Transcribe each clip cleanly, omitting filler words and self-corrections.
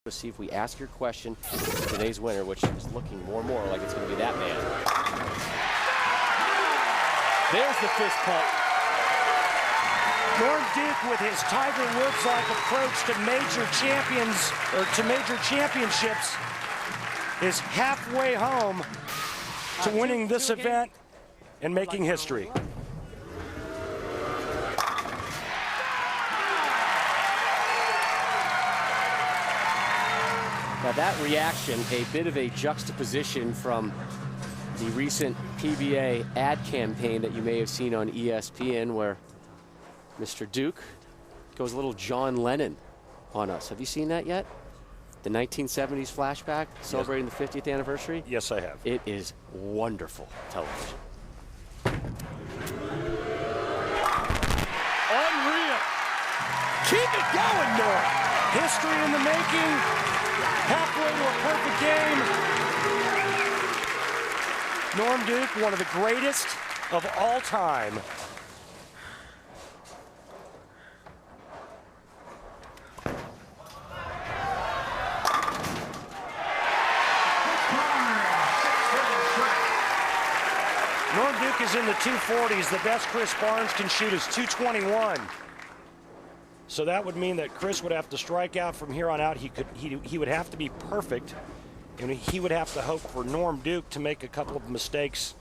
Let's see if we ask your question to today's winner, which is looking more and more like it's going to be that man. There's the fist pump. Norm Duke, with his Tiger Woods-like approach to major championships, is halfway home to winning this event and making history. Now that reaction, a bit of a juxtaposition from the recent PBA ad campaign that you may have seen on ESPN, where Mr. Duke goes a little John Lennon on us. Have you seen that yet? The 1970s flashback celebrating the 50th anniversary? Yes, I have. It is wonderful television. Unreal. Keep it going, Norm. History in the making. Halfway to a perfect game. Norm Duke, one of the greatest of all time. Norm Duke is in the 240s. The best Chris Barnes can shoot is 221. So that would mean that Chris would have to strike out from here on out. He would have to be perfect, and he would have to hope for Norm Duke to make a couple of mistakes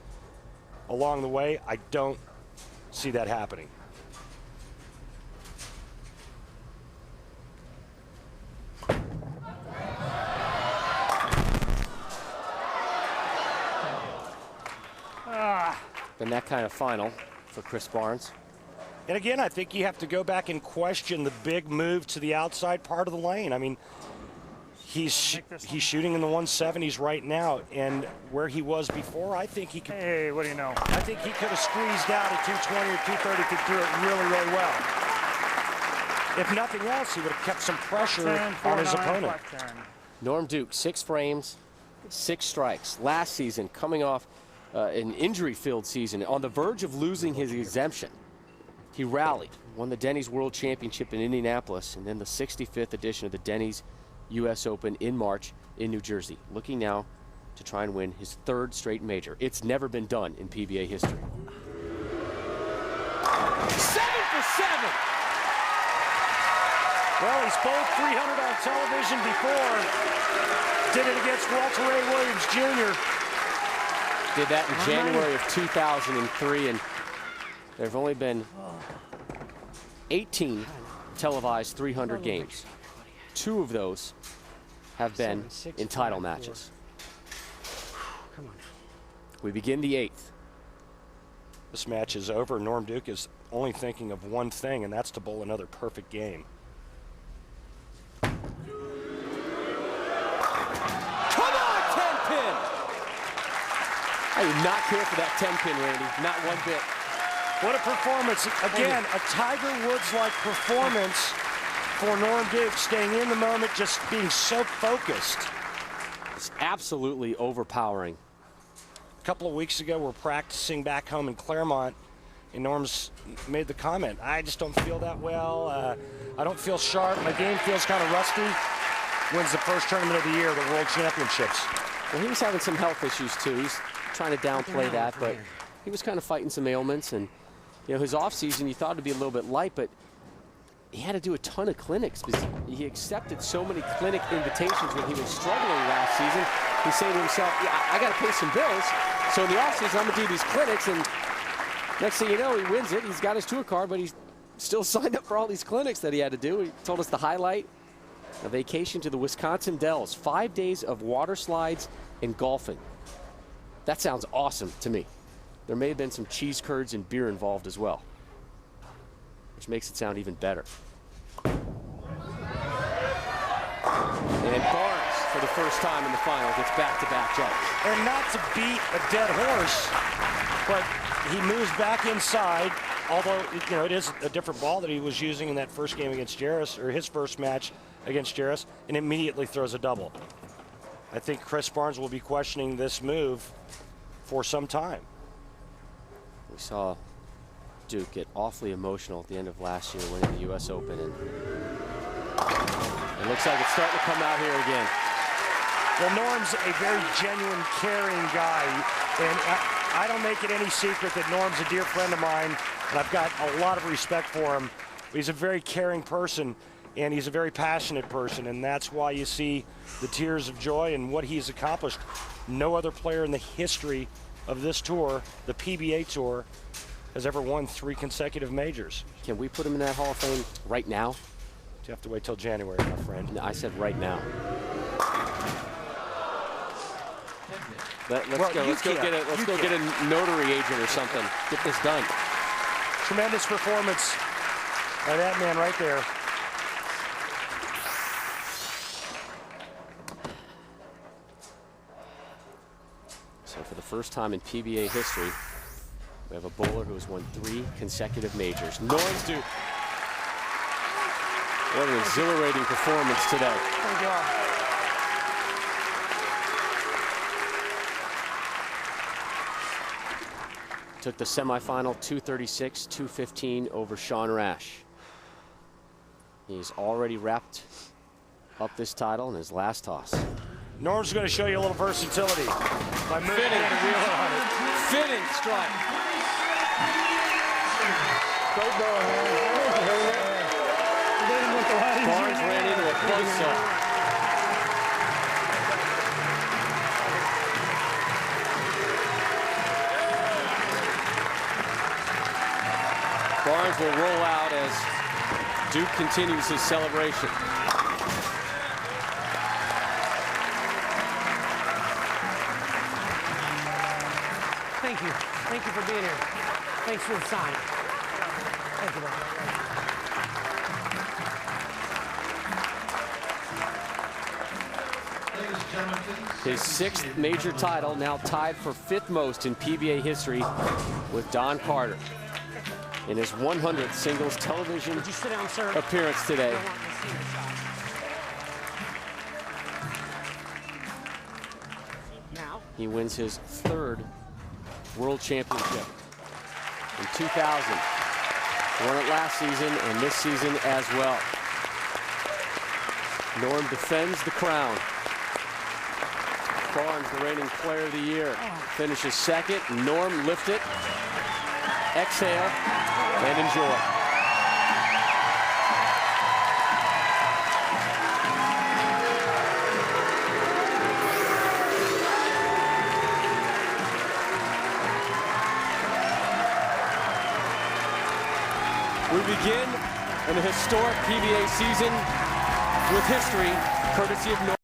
along the way. I don't see that happening. Been that kind of final for Chris Barnes. And again, I think you have to go back and question the big move to the outside part of the lane. I mean, he's shooting in the 170s right now, and where he was before, I think he could. Hey, what do you know? I think he could have squeezed out at 220 or 230 if he threw it really, really well. If nothing else, he would have kept some pressure on his opponent. Norm Duke, 6 frames, 6 strikes. Last season, coming off an injury-filled season, on the verge of losing his exemption. He rallied, won the Denny's World Championship in Indianapolis, and then the 65th edition of the Denny's U.S. Open in March in New Jersey. Looking now to try and win his 3rd straight major. It's never been done in PBA history. 7 for 7! Well, he's bowled 300 on television before. Did it against Walter Ray Williams Jr. Did that in January of 2003, and there have only been 18 televised 300 games. 2 of those have been in title matches. We begin the 8th. This match is over. Norm Duke is only thinking of one thing, and that's to bowl another perfect game. I do not care for that 10-pin, Randy. Not one bit. What a performance. Again, a Tiger Woods-like performance for Norm Duke, staying in the moment, just being so focused. It's absolutely overpowering. A couple of weeks ago, we're practicing back home in Claremont, and Norm's made the comment, I just don't feel that well. I don't feel sharp. My game feels kind of rusty. Wins the first tournament of the year, the World Championships. Well, he was having some health issues, too. He's trying to downplay that, but he was kind of fighting some ailments, and his offseason, you thought it'd be a little bit light, but he had to do a ton of clinics because he accepted so many clinic invitations when he was struggling last season. He said to himself, yeah, I got to pay some bills, so in the offseason, I'm going to do these clinics, and next thing you know, he wins it. He's got his tour card, but he's still signed up for all these clinics that he had to do. He told us the highlight, a vacation to the Wisconsin Dells, 5 days of water slides and golfing. That sounds awesome to me. There may have been some cheese curds and beer involved as well, which makes it sound even better. And Barnes, for the first time in the final, gets back-to-back jumps. And not to beat a dead horse, but he moves back inside, although it is a different ball that he was using in that first game against Jarris, or his first match against Jarris, and immediately throws a double. I think Chris Barnes will be questioning this move for some time. We saw Duke get awfully emotional at the end of last year winning the U.S. Open. And looks like it's starting to come out here again. Well, Norm's a very genuine, caring guy, and I don't make it any secret that Norm's a dear friend of mine, and I've got a lot of respect for him. He's a very caring person, and he's a very passionate person, and that's why you see the tears of joy and what he's accomplished. No other player in the history of this tour, the PBA Tour, has ever won 3 consecutive majors. Can we put him in that Hall of Fame right now? You have to wait till January, my friend. No, I said right now. Let's Well, go get a notary agent or something. Get this done. Tremendous performance by that man right there. So for the first time in PBA history, we have a bowler who has won 3 consecutive majors. Norm's due. What an exhilarating performance today. Thank you all. Took the semifinal 236-215 over Sean Rash. He's already wrapped up this title in his last toss. Norm's going to show you a little versatility by moving Fitting. and wheeling on it. Fitting strike. Great ball, man. Barnes ran into a buzzsaw. Barnes will roll out as Duke continues his celebration. Thank you. Thank you for being here. Thanks for the sign. Thank you, man. His 6th major title, now tied for 5th most in PBA history with Don Carter. In his 100th singles television Would you sit down, sir? appearance today. I want to see the shot. Now, He wins his 3rd World Championship in 2000. Won it last season and this season as well. Norm defends the crown. Barnes, the reigning player of the year, finishes 2nd. Norm lift it, exhale, and enjoy. We begin an historic PBA season with history, courtesy of Norm.